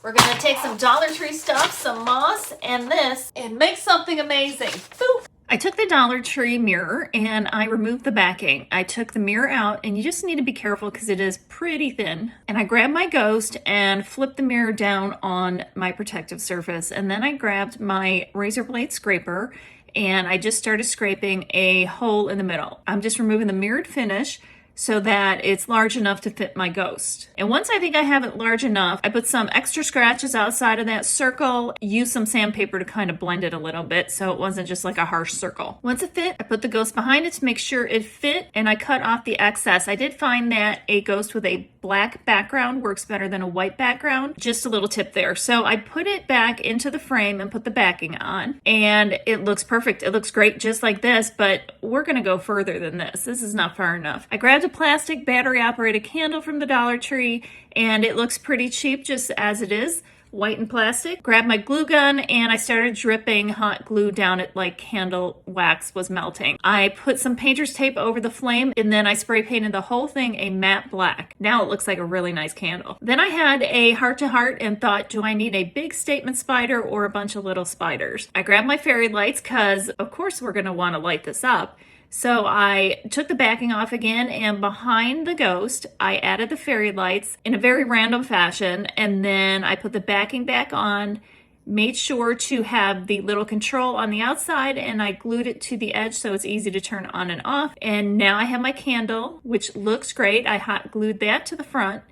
We're gonna take some Dollar Tree stuff, some moss, and this, and make something amazing. Poof! I took the Dollar Tree mirror and I removed the backing. I took the mirror out, and you just need to be careful because it is pretty thin. And I grabbed my ghost and flipped the mirror down on my protective surface. And then I grabbed my razor blade scraper and I just started scraping a hole in the middle. I'm just removing the mirrored finish so that it's large enough to fit my ghost. And once I think I have it large enough, I put some extra scratches outside of that circle, used some sandpaper to kind of blend it a little bit so it wasn't just like a harsh circle. Once it fit, I put the ghost behind it to make sure it fit, and I cut off the excess. I did find that a ghost with a black background works better than a white background. Just a little tip there. So I put it back into the frame and put the backing on, and it looks perfect. It looks great just like this, but we're gonna go further than this. This is not far enough. I grabbed a plastic battery operated candle from the Dollar Tree, and it looks pretty cheap just as it is, white and plastic. Grabbed my glue gun and I started dripping hot glue down it like candle wax was melting. I put some painter's tape over the flame, and then I spray painted the whole thing a matte black. Now it looks like a really nice candle. Then I had a heart-to-heart and thought, do I need a big statement spider or a bunch of little spiders? I grabbed my fairy lights because of course we're gonna wanna light this up. So I took the backing off again, and behind the ghost, I added the fairy lights in a very random fashion, and then I put the backing back on, made sure to have the little control on the outside, and I glued it to the edge so it's easy to turn on and off. And now I have my candle, which looks great. I hot glued that to the front.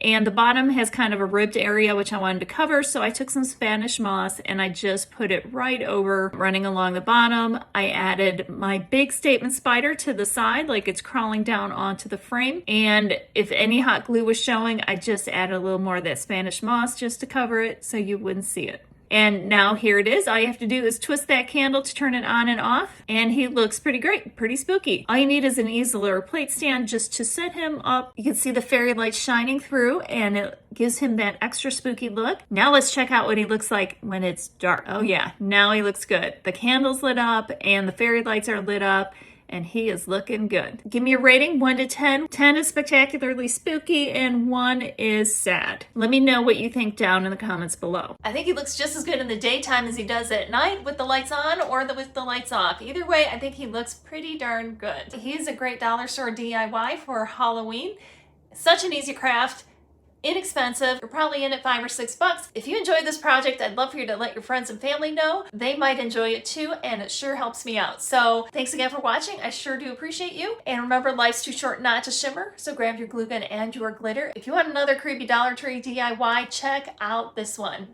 And the bottom has kind of a ribbed area, which I wanted to cover. So I took some Spanish moss and I just put it right over, running along the bottom. I added my big statement spider to the side, like it's crawling down onto the frame. And if any hot glue was showing, I just added a little more of that Spanish moss just to cover it so you wouldn't see it. And now here it is. All you have to do is twist that candle to turn it on and off, and he looks pretty great, pretty spooky. All you need is an easel or a plate stand just to set him up. You can see the fairy light shining through, and it gives him that extra spooky look. Now let's check out what he looks like when it's dark. Oh yeah, now he looks good. The candle's lit up and the fairy lights are lit up, and he is looking good. Give me a rating, 1 to 10. 10 is spectacularly spooky and 1 is sad. Let me know what you think down in the comments below. I think he looks just as good in the daytime as he does at night with the lights on or with the lights off. Either way, I think he looks pretty darn good. He is a great dollar store DIY for Halloween. Such an easy craft. Inexpensive. You're probably in at $5 or $6. If you enjoyed this project, I'd love for you to let your friends and family know. They might enjoy it too, and it sure helps me out. So thanks again for watching. I sure do appreciate you. And remember, life's too short not to shimmer, so grab your glue gun and your glitter. If you want another creepy Dollar Tree DIY, check out this one.